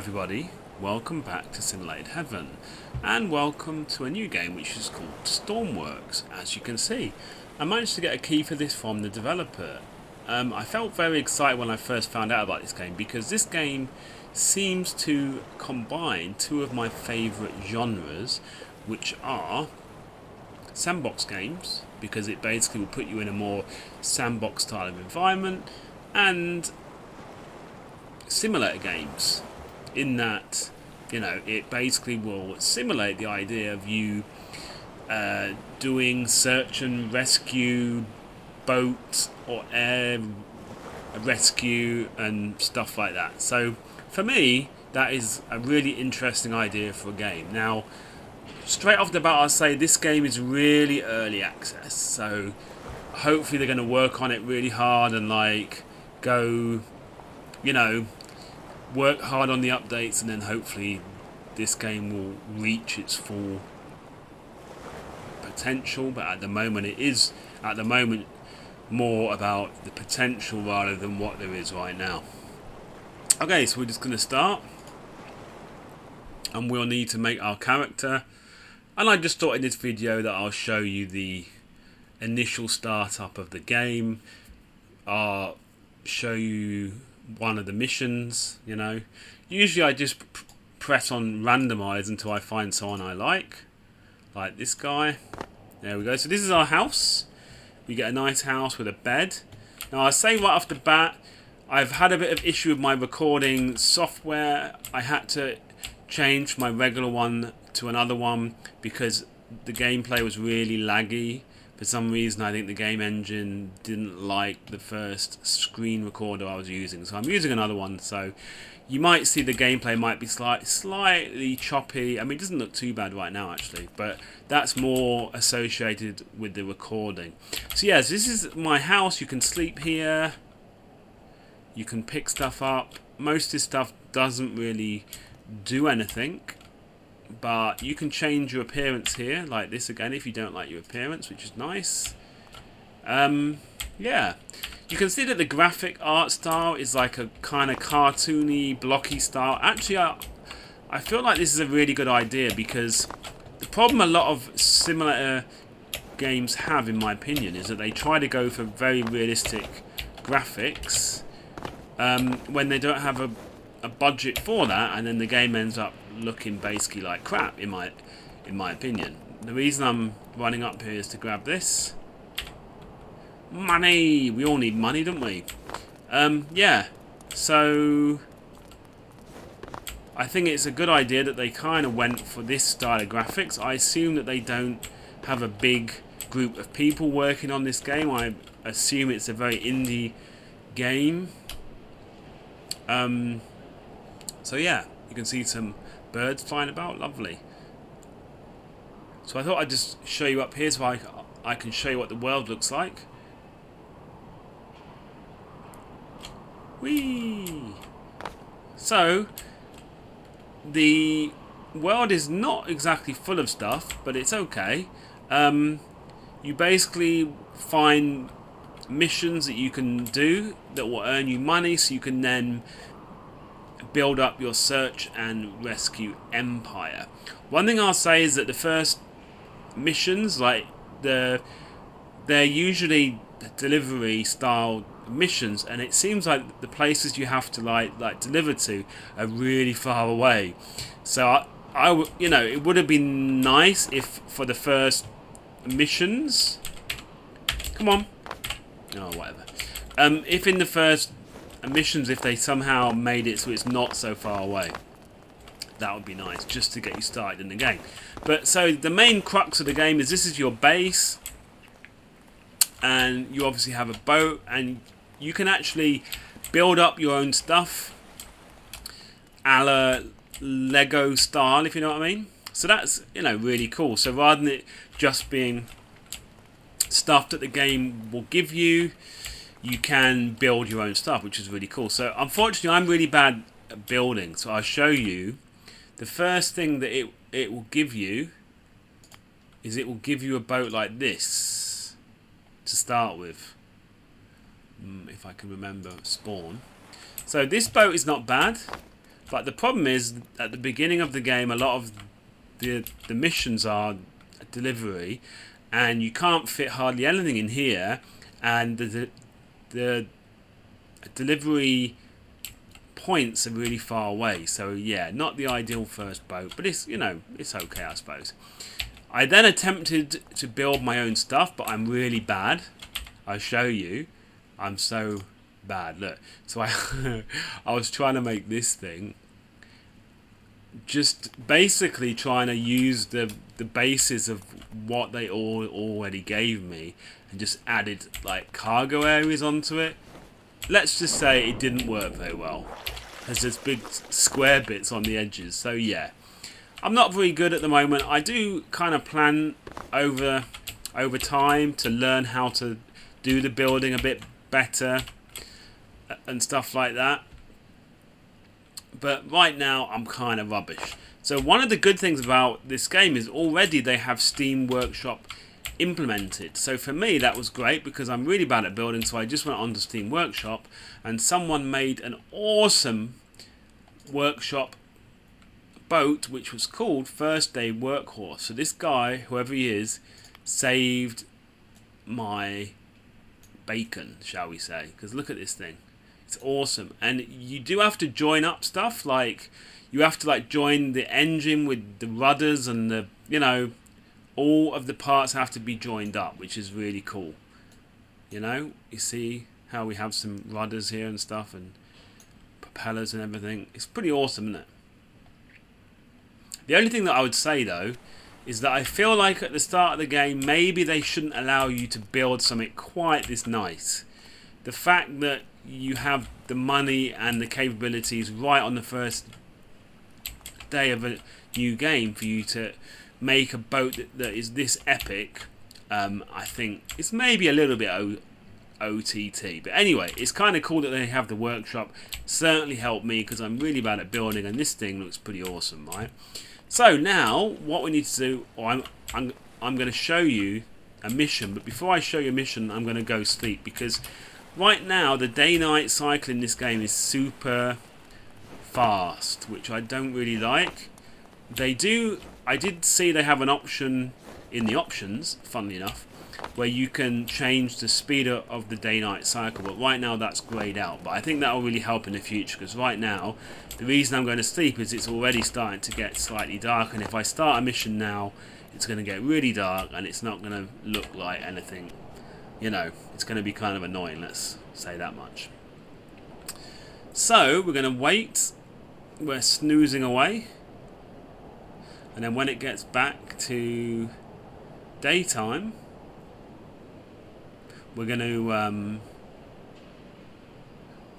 everybody, welcome back to Simulated Heaven, and welcome to a new game which is called Stormworks. As you can see, I managed to get a key for this from the developer. I felt very excited when I first found out about this game because this game seems to combine two of my favourite genres, which are sandbox games, because it basically will put you in a more sandbox style of environment, and simulator games, in that, you know, it basically will simulate the idea of you doing search and rescue, boat or air rescue and stuff like that. So for me, that is a really interesting idea for a game. Now, straight off the bat, I'll say this game is really early access, so hopefully they're going to work on it really hard and like go, you know, work hard on the updates, and then hopefully this game will reach its full potential. But at the moment, it is more about the potential rather than what there is right now. Okay, so we're just going to start, and we'll need to make our character. And I just thought in this video that I'll show you the initial startup of the game. I'll show you one of the missions. You know, usually I just press on randomize until I find someone I like this guy. There we go. So this is our house. We get a nice house with a bed. Now I say right off the bat, I've had a bit of issue with my recording software. I had to change my regular one to another one because the gameplay was really laggy. For some reason, I think the game engine didn't like the first screen recorder I was using, so I'm using another one. So you might see the gameplay might be slightly choppy. I mean, it doesn't look too bad right now actually, but that's more associated with the recording. So yes, this is my house. You can sleep here. You can pick stuff up. Most of this stuff doesn't really do anything, but you can change your appearance here, like this again, if you don't like your appearance, which is nice. Yeah, you can see that the graphic art style is like a kind of cartoony, blocky style. Actually, I feel like this is a really good idea, because the problem a lot of simulator games have, in my opinion, is that they try to go for very realistic graphics when they don't have a budget for that, and then the game ends up looking basically like crap, in my opinion. The reason I'm running up here is to grab this money. We all need money, don't we? Yeah, so I think it's a good idea that they kind of went for this style of graphics. I assume that they don't have a big group of people working on this game. I assume it's a very indie game. So yeah, you can see some birds flying about, lovely. So I thought I'd just show you up here so I can show you what the world looks like. Whee! So the world is not exactly full of stuff, but it's okay. You basically find missions that you can do that will earn you money, so you can then build up your search and rescue empire. One thing I'll say is that the first missions, like they're usually delivery style missions, and it seems like the places you have to like deliver to are really far away. So I you know, it would have been nice if for the first missions, come on, oh whatever, if in the first missions, if they somehow made it so it's not so far away, that would be nice, just to get you started in the game. But so the main crux of the game is this is your base, and you obviously have a boat, and you can actually build up your own stuff a la Lego style, if you know what I mean. So that's, you know, really cool. So rather than it just being stuff that the game will give you, you can build your own stuff, which is really cool. So unfortunately, I'm really bad at building, so I'll show you. The first thing that it will give you is it will give you a boat like this to start with. If I can remember, spawn. So this boat is not bad. But the problem is, at the beginning of the game, a lot of the missions are delivery, and you can't fit hardly anything in here, and the delivery points are really far away. So yeah, not the ideal first boat, but it's, you know, it's okay, I suppose. I then attempted to build my own stuff, but I'm really bad. I'll show you. I'm so bad. Look, so I was trying to make this thing, just basically trying to use the basis of what they all already gave me, and just added like cargo areas onto it. Let's just say it didn't work very well, because there's big square bits on the edges. So yeah, I'm not very good at the moment. I do kind of plan over time to learn how to do the building a bit better and stuff like that. But right now I'm kind of rubbish. So one of the good things about this game is already they have Steam Workshop implemented. So for me that was great, because I'm really bad at building, so I just went on to Steam Workshop and someone made an awesome workshop boat which was called First Day Workhorse. So this guy, whoever he is, saved my bacon, shall we say, because look at this thing. It's awesome. And you do have to join up stuff, like you have to like join the engine with the rudders, and the, you know, all of the parts have to be joined up, which is really cool. You know, you see how we have some rudders here and stuff, and propellers and everything. It's pretty awesome, isn't it? The only thing that I would say though is that I feel like at the start of the game maybe they shouldn't allow you to build something quite this nice. The fact that you have the money and the capabilities right on the first day of a new game for you to make a boat that is this epic, I think it's maybe a little bit OTT. But anyway, it's kind of cool that they have the workshop. Certainly helped me, because I'm really bad at building, and this thing looks pretty awesome, right? So now what we need to do, or I'm going to show you a mission, but before I show you a mission I'm going to go sleep, because right now the day-night cycle in this game is super fast, which I don't really like. I did see they have an option in the options, funnily enough, where you can change the speed of the day-night cycle, but right now that's greyed out. But I think that will really help in the future, because right now the reason I'm going to sleep is it's already starting to get slightly dark, and if I start a mission now it's going to get really dark and it's not going to look like anything, you know, it's going to be kind of annoying, let's say that much. So we're going to wait, we're snoozing away, and then when it gets back to daytime we're going to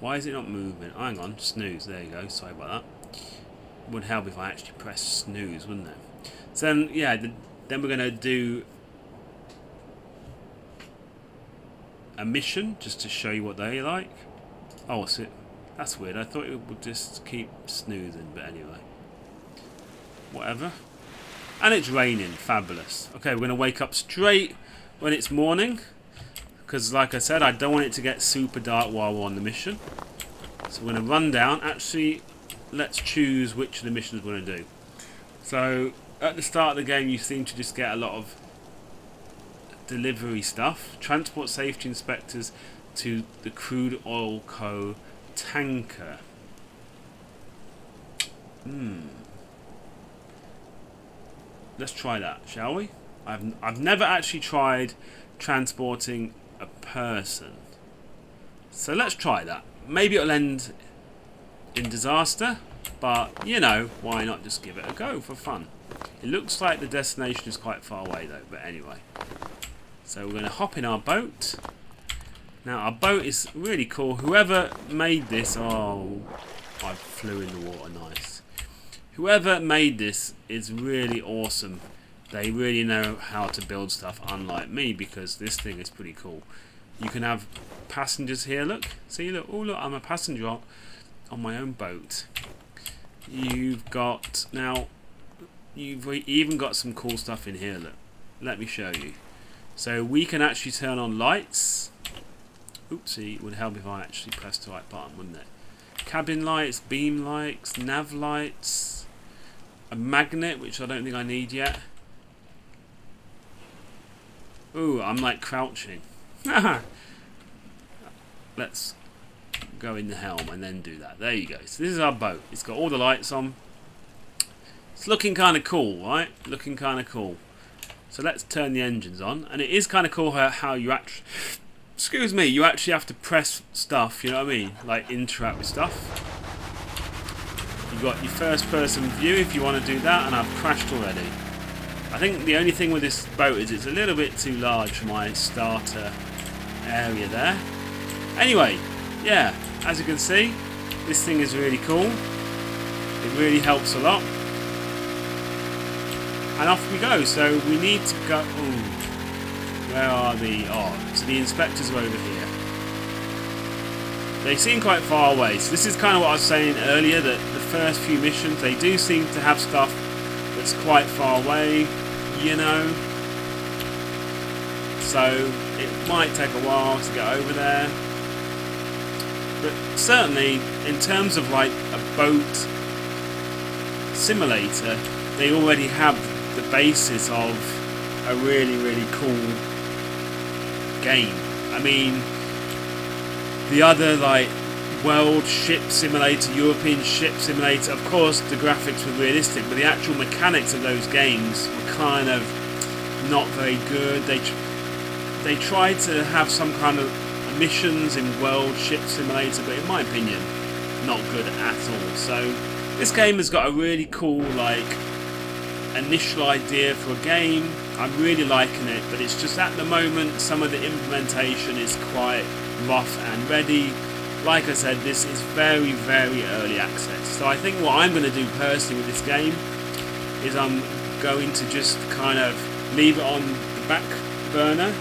why is it not moving? Oh, hang on, snooze, there you go, sorry about that. Would help if I actually press snooze, wouldn't it? So then, yeah, then we're going to do a mission just to show you what they like. Oh, that's weird, I thought it would just keep snoozing, but anyway, whatever. And it's raining, fabulous. Okay, we're going to wake up straight when it's morning, because like I said, I don't want it to get super dark while we're on the mission. So we're going to run down. Actually, let's choose which of the missions we're going to do. So at the start of the game you seem to just get a lot of delivery stuff. Transport safety inspectors to the crude oil co tanker. Let's try that, shall we? I've never actually tried transporting a person, so let's try that. Maybe it'll end in disaster, but you know, why not just give it a go for fun? It looks like the destination is quite far away though, but anyway. So we're going to hop in our boat. Now our boat is really cool. Whoever made this, oh, I flew in the water, nice. Whoever made this is really awesome. They really know how to build stuff, unlike me, because this thing is pretty cool. You can have passengers here, look. See, look, oh look, I'm a passenger on my own boat. You've got, now, you've even got some cool stuff in here, look. Let me show you. So we can actually turn on lights. Oopsie, it would help if I actually pressed the right button, wouldn't it? cabin lights, beam lights, nav lights, a magnet, which I don't think I need yet. Ooh, I'm like crouching. Let's go in the helm and then do that. There you go. So this is our boat. It's got all the lights on. It's looking kind of cool, right? Looking kind of cool. So let's turn the engines on. And it is kind of cool how you actually... Excuse me, you actually have to press stuff, you know what I mean? Like interact with stuff. You've got your first person view if you want to do that, and I've crashed already. I think the only thing with this boat is it's a little bit too large for my starter area there. Anyway, yeah, as you can see, this thing is really cool. It really helps a lot. And off we go. So we need to go... Ooh, where are the... Oh, so the inspectors are over here. They seem quite far away. So this is kind of what I was saying earlier, that the first few missions, they do seem to have stuff that's quite far away, you know. So it might take a while to get over there. But certainly, in terms of like a boat simulator, they already have the basis of a really, really cool game. I mean, the other like World Ship Simulator, European Ship Simulator, of course the graphics were realistic, but the actual mechanics of those games were kind of not very good. They tried to have some kind of missions in World Ship Simulator, but in my opinion, not good at all. So this game has got a really cool like initial idea for a game. I'm really liking it, but it's just at the moment some of the implementation is quite rough and ready. Like I said, this is very, very early access. So I think what I'm going to do personally with this game is I'm going to just kind of leave it on the back burner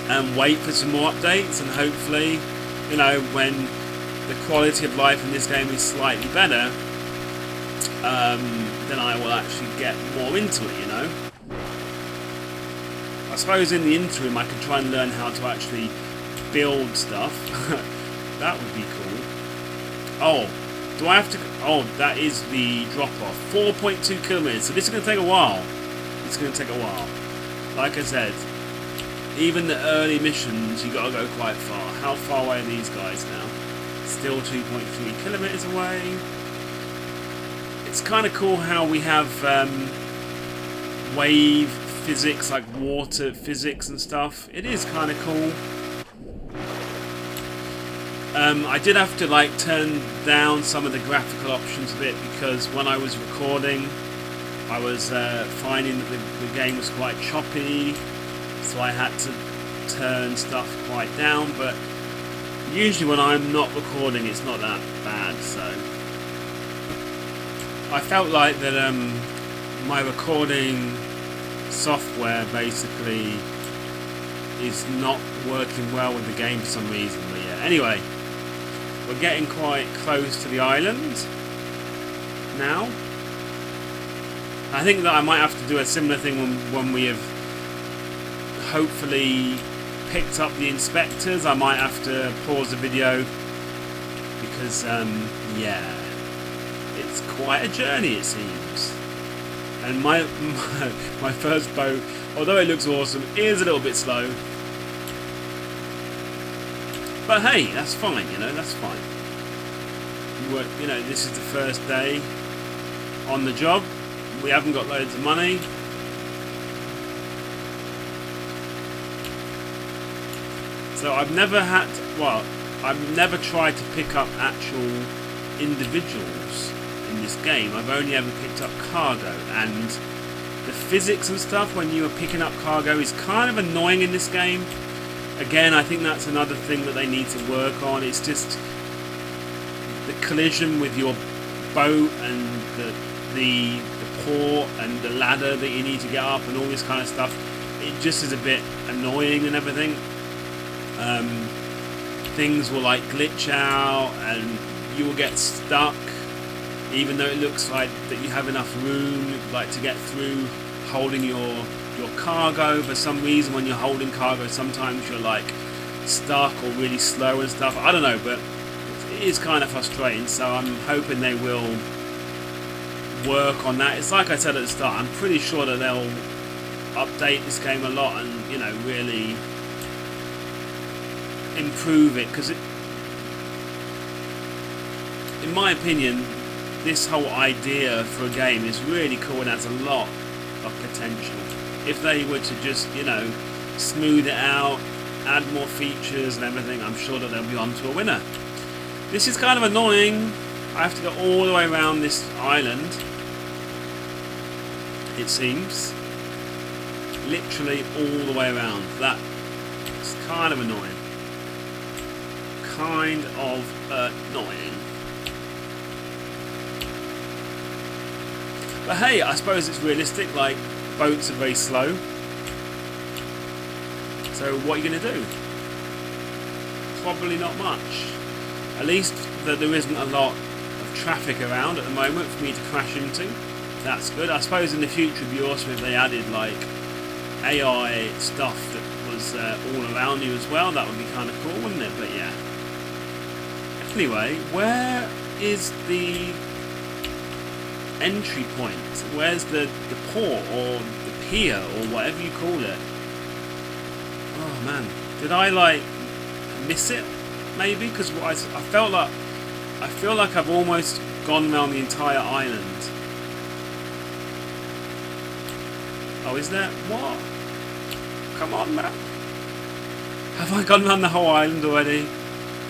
and wait for some more updates, and hopefully, you know, when the quality of life in this game is slightly better, then I will actually get more into it, you know. I suppose in the interim I could try and learn how to actually build stuff. That would be cool. Oh, do I have to... Oh, that is the drop-off. 4.2 kilometers. So this is going to take a while. It's going to take a while. Like I said, even the early missions, you got to go quite far. How far away are these guys now? Still 2.3 kilometers away. It's kind of cool how we have wave physics, like water physics and stuff. It is kind of cool. I did have to like turn down some of the graphical options a bit, because when I was recording I was finding that the game was quite choppy, so I had to turn stuff quite down. But usually when I'm not recording it's not that bad, so I felt like that my recording software basically is not working well with the game for some reason. But yeah, anyway, we're getting quite close to the island now. I think that I might have to do a similar thing when we have hopefully picked up the inspectors. I might have to pause the video because yeah, it's quite a journey it seems. And my first boat, although it looks awesome, is a little bit slow. But hey, that's fine, you know, that's fine. You know, this is the first day on the job. We haven't got loads of money. So I've never had to, well, I've never tried to pick up actual individuals in this game. I've only ever picked up cargo, and the physics and stuff when you are picking up cargo is kind of annoying in this game. Again, I think that's another thing that they need to work on. It's just the collision with your boat and the port and the ladder that you need to get up and all this kind of stuff. It just is a bit annoying and everything. Things will like glitch out and you will get stuck, even though it looks like that you have enough room like to get through holding your cargo. For some reason when you're holding cargo sometimes you're like stuck or really slow and stuff. I don't know, but it is kind of frustrating, so I'm hoping they will work on that. It's like I said at the start, I'm pretty sure that they'll update this game a lot and, you know, really improve it, because in my opinion, this whole idea for a game is really cool and has a lot of potential. If they were to just, you know, smooth it out, add more features and everything, I'm sure that they'll be on to a winner. This is kind of annoying. I have to go all the way around this island, it seems. Literally all the way around. That is kind of annoying. Kind of annoying. But hey, I suppose it's realistic, like, boats are very slow. So what are you going to do? Probably not much. At least that there isn't a lot of traffic around at the moment for me to crash into. That's good. I suppose in the future it'd be awesome if they added like AI stuff that was all around you as well. That would be kind of cool, wouldn't it? But yeah. Anyway, where is the entry point? Where's the port or the pier or whatever you call it? Oh man, did I like miss it? Maybe because I feel like I've almost gone around the entire island. Oh, is there? What? Come on, man. Have I gone around the whole island already?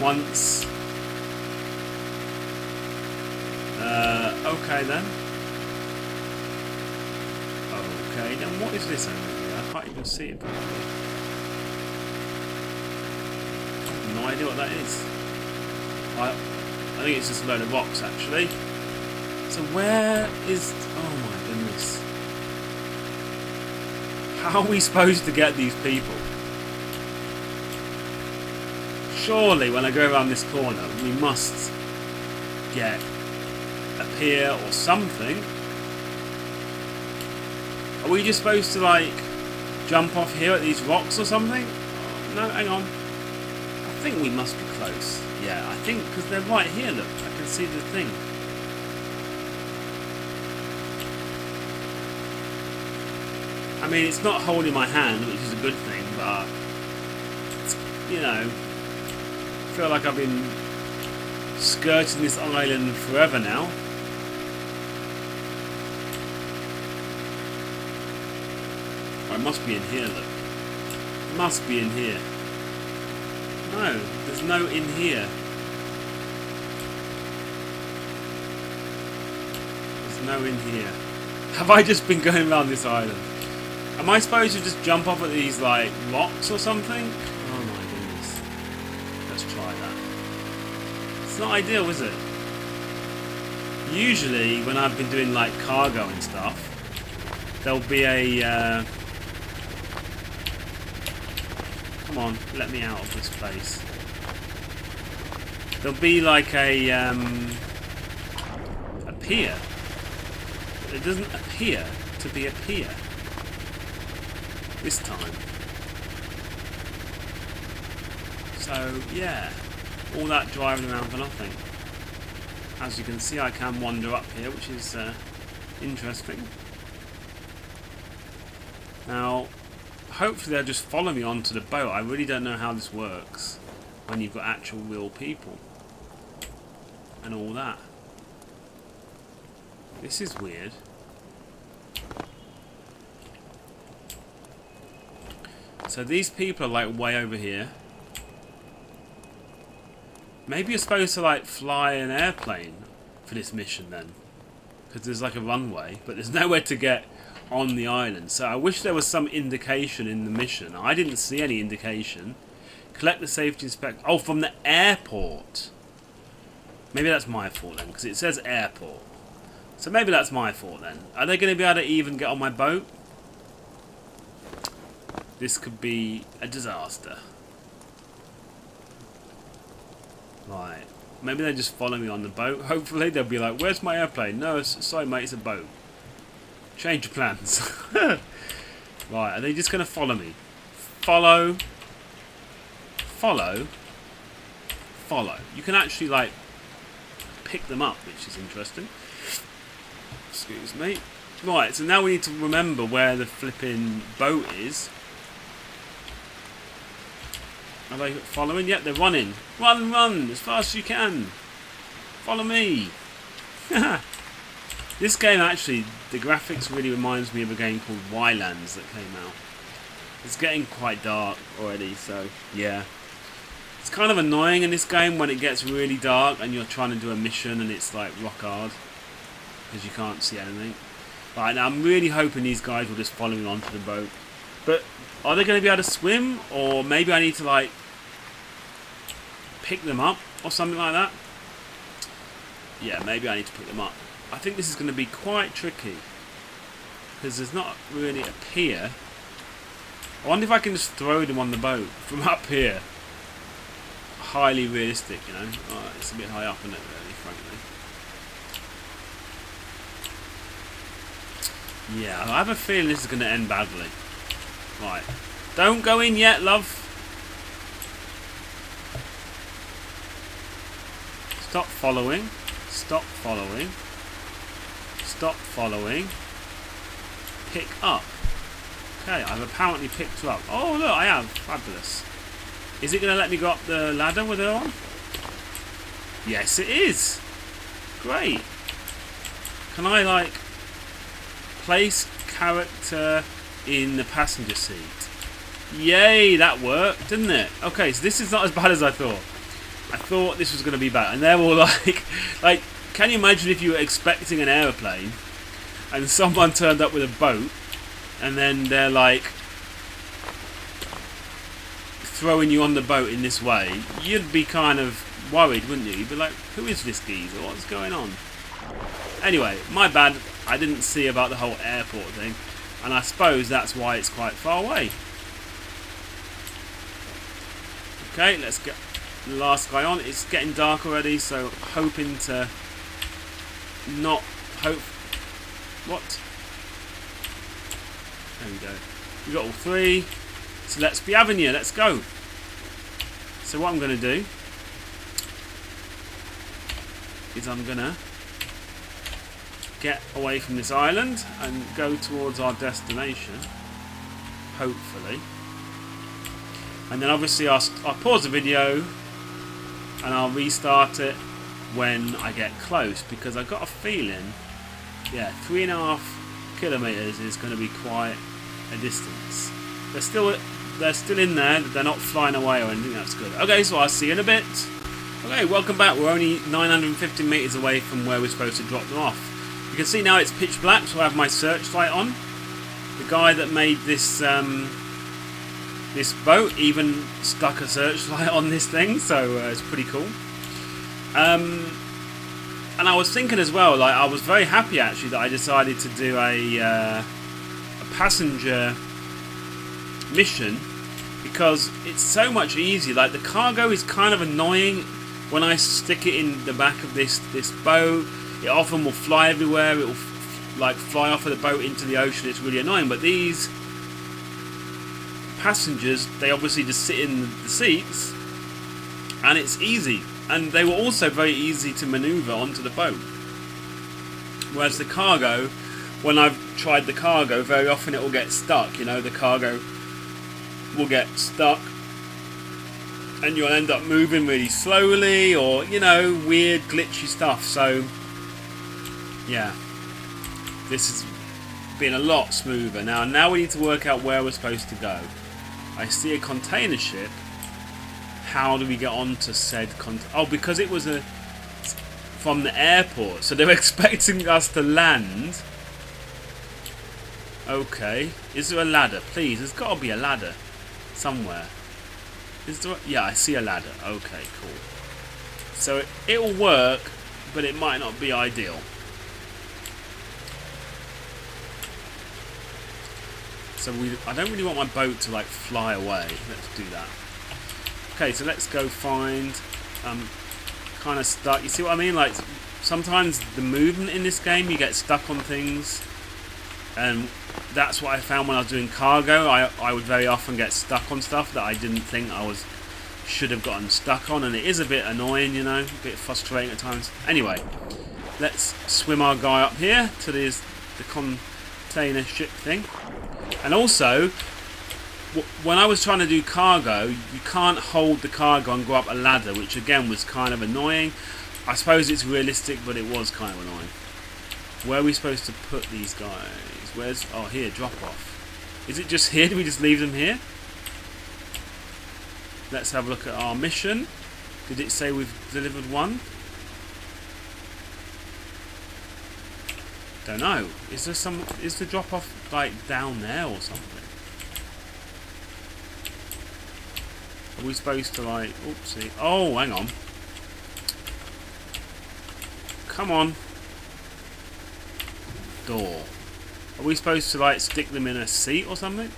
Once. Okay then. Okay, then what is this over here? I can't even see it properly. I have no idea what that is. I think it's just a load of rocks actually. So where is... oh my goodness. How are we supposed to get these people? Surely when I go around this corner we must get a pier or something. Are we just supposed to like jump off here at these rocks or something? Oh, no, hang on. I think we must be close. Yeah, I think because they're right here, look. I can see the thing. I mean, it's not holding my hand, which is a good thing, but it's, you know, I feel like I've been skirting this island forever now. It must be in here, look. It must be in here. No, there's no in here. There's no in here. Have I just been going around this island? Am I supposed to just jump off at these, like, rocks or something? Oh my goodness. Let's try that. It's not ideal, is it? Usually, when I've been doing, like, cargo and stuff, there'll be a, come on, let me out of this place. There'll be like a pier. But it doesn't appear to be a pier this time. So yeah, all that driving around for nothing. As you can see, I can wander up here, which is interesting. Now, hopefully they'll just follow me onto the boat. I really don't know how this works when you've got actual real people and all that. This is weird. So these people are like way over here. Maybe you're supposed to like fly an airplane for this mission then, because there's like a runway, but there's nowhere to get on the island. So I wish there was some indication in the mission. I didn't see any indication. Collect the safety inspector. Oh, from the airport. Maybe that's my fault then, because it says airport. So maybe that's my fault then. Are they going to be able to even get on my boat? This could be a disaster. Right. Maybe they just follow me on the boat. Hopefully they'll be like, where's my airplane? No, sorry mate, it's a boat. Change your plans. Right, are they just going to follow me? Follow. Follow. follow. You can actually like pick them up, which is interesting. Excuse me. Right, so now we need to remember where the flipping boat is. Are they following? Yep, they're running. Run, run, as fast as you can. Follow me. This game actually, the graphics really reminds me of a game called Wylands that came out. It's getting quite dark already, so yeah. It's kind of annoying in this game when it gets really dark and you're trying to do a mission and it's like rock hard because you can't see anything. Right, now I'm really hoping these guys will just follow me onto the boat. But are they going to be able to swim, or maybe I need to like pick them up or something like that? Yeah, maybe I need to pick them up. I think this is going to be quite tricky because there's not really a pier. I wonder if I can just throw them on the boat from up here. Highly realistic, you know. Oh, it's a bit high up, isn't it, really, frankly. Yeah, I have a feeling this is going to end badly. Right. Don't go in yet, love. Stop following. Stop following. Stop following. Pick up. Okay, I've apparently picked her up. Oh, look, I have. Fabulous. Is it going to let me go up the ladder with her on? Yes, it is. Great. Can I, like, place character in the passenger seat? Yay, that worked, didn't it? Okay, so this is not as bad as I thought. I thought this was going to be bad. And they're all like, can you imagine if you were expecting an aeroplane and someone turned up with a boat and then they're like throwing you on the boat in this way? You'd be kind of worried, wouldn't you? You'd be like, who is this geezer? What's going on? Anyway, my bad. I didn't see about the whole airport thing, and I suppose that's why it's quite far away. Okay, let's get the last guy on. It's getting dark already, so hoping to not hope. What? There we go. We got all three. So let's be having you. Let's go. So what I'm going to do is I'm going to get away from this island and go towards our destination, hopefully. And then obviously I'll pause the video and I'll restart it when I get close, because I've got a feeling, yeah, 3.5 kilometers is going to be quite a distance. They're still in there. They're not flying away or anything. That's good. Okay, so I'll see you in a bit. Okay, welcome back. We're only 950 meters away from where we're supposed to drop them off. You can see now it's pitch black, so I have my searchlight on. The guy that made this this boat even stuck a searchlight on this thing, so it's pretty cool. And I was thinking as well, like, I was very happy actually that I decided to do a passenger mission, because it's so much easier. Like, the cargo is kind of annoying when I stick it in the back of this boat. It often will fly everywhere. It will like fly off of the boat into the ocean. It's really annoying. But these passengers, they obviously just sit in the seats, and it's easy. And they were also very easy to maneuver onto the boat. Whereas the cargo, when I've tried the cargo, very often it will get stuck. You know, the cargo will get stuck, and you'll end up moving really slowly, or, you know, weird glitchy stuff. So yeah, this has been a lot smoother. Now we need to work out where we're supposed to go. I see a container ship. How do we get on to said oh, because it was from the airport, so they're expecting us to land. Okay, is there a ladder? Please, there's got to be a ladder somewhere. Is there? Yeah, I see a ladder. Okay, cool. So it'll work, but it might not be ideal. So I don't really want my boat to like fly away. Let's do that. Okay, so let's go find. Kind of stuck. You see what I mean? Like, sometimes the movement in this game, you get stuck on things, and that's what I found when I was doing cargo. I would very often get stuck on stuff that I didn't think I was should have gotten stuck on, and it is a bit annoying, you know, a bit frustrating at times. Anyway, let's swim our guy up here to the container ship thing. And also, when I was trying to do cargo, you can't hold the cargo and go up a ladder, which again was kind of annoying. I suppose it's realistic, but it was kind of annoying. Where are we supposed to put these guys? Where's... oh, here, drop off. Is it just here? Do we just leave them here? Let's have a look at our mission. Did it say we've delivered one? Don't know. Is there some... is the drop off like down there or something? Are we supposed to like... oopsie. Oh, hang on. Come on. Door. Are we supposed to like stick them in a seat or something?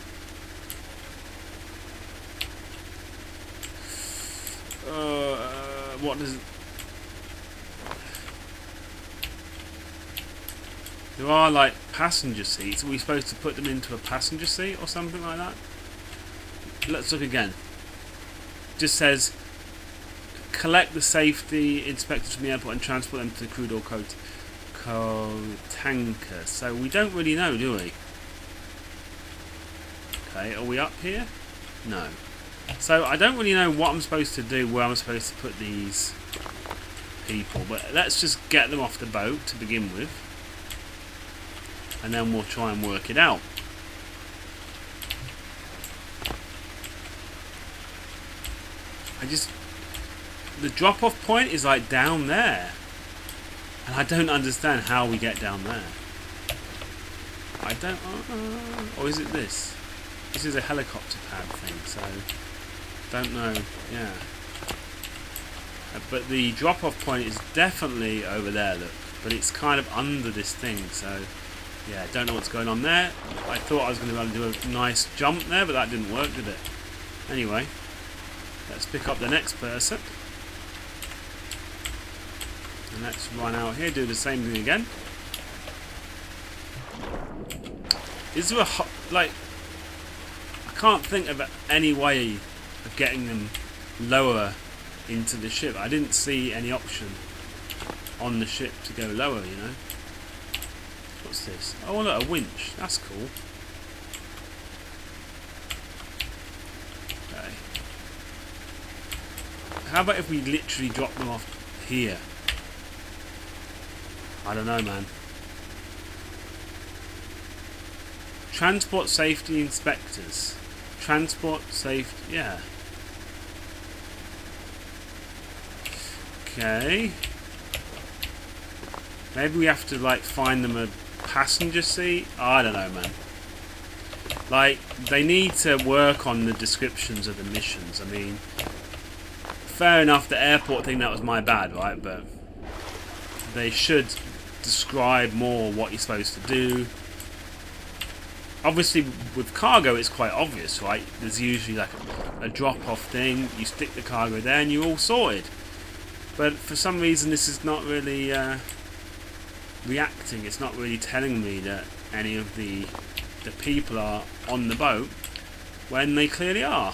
What does... there are like passenger seats. Are we supposed to put them into a passenger seat or something like that? Let's look again. Just says collect the safety inspectors from the airport and transport them to the crude oil tanker. So we don't really know, do we? Okay, are we up here? No. So I don't really know what I'm supposed to do, where I'm supposed to put these people, but let's just get them off the boat to begin with, and then we'll try and work it out. The drop-off point is like down there, and I don't understand how we get down there. I don't... or is it this? This is a helicopter pad thing, so... don't know, yeah. But the drop-off point is definitely over there, look. But it's kind of under this thing, so... yeah, don't know what's going on there. I thought I was going to be able to do a nice jump there, but that didn't work, did it? Anyway, let's pick up the next person. And let's run out here, do the same thing again. Is there a... like... I can't think of any way of getting them lower into the ship. I didn't see any option on the ship to go lower, you know. What's this? Oh look, a winch. That's cool. Okay. How about if we literally drop them off here? I don't know, man. Transport safety inspectors. Transport safety, yeah. Okay. Maybe we have to like find them a passenger seat. I don't know, man. Like, they need to work on the descriptions of the missions. I mean, fair enough, the airport thing, that was my bad, right? But they should describe more what you're supposed to do. Obviously, with cargo, it's quite obvious, right? There's usually like a drop-off thing. You stick the cargo there and you're all sorted. But for some reason, this is not really reacting. It's not really telling me that any of the people are on the boat when they clearly are.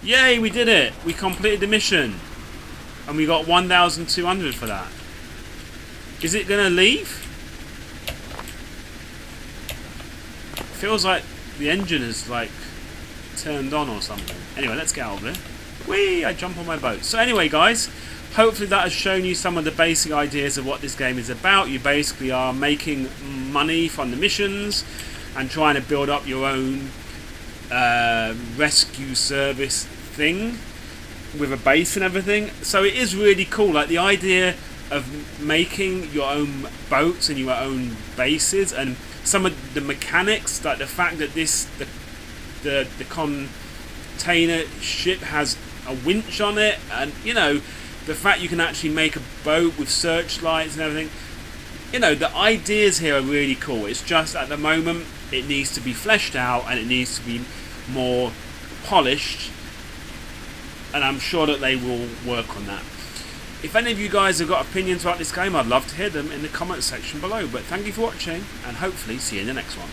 Yay, we did it! We completed the mission. And we got 1,200 for that. Is it going to leave? Feels like the engine is like turned on or something. Anyway, let's get out of there. Whee! I jump on my boat. So anyway, guys, hopefully that has shown you some of the basic ideas of what this game is about. You basically are making money from the missions and trying to build up your own rescue service thing with a base and everything. So it is really cool. Like the idea of making your own boats and your own bases, and some of the mechanics, like the fact that the container ship has a winch on it, and you know, the fact you can actually make a boat with searchlights and everything. You know, the ideas here are really cool. It's just at the moment it needs to be fleshed out and it needs to be more polished, and I'm sure that they will work on that. If any of you guys have got opinions about this game, I'd love to hear them in the comments section below. But thank you for watching, and hopefully see you in the next one.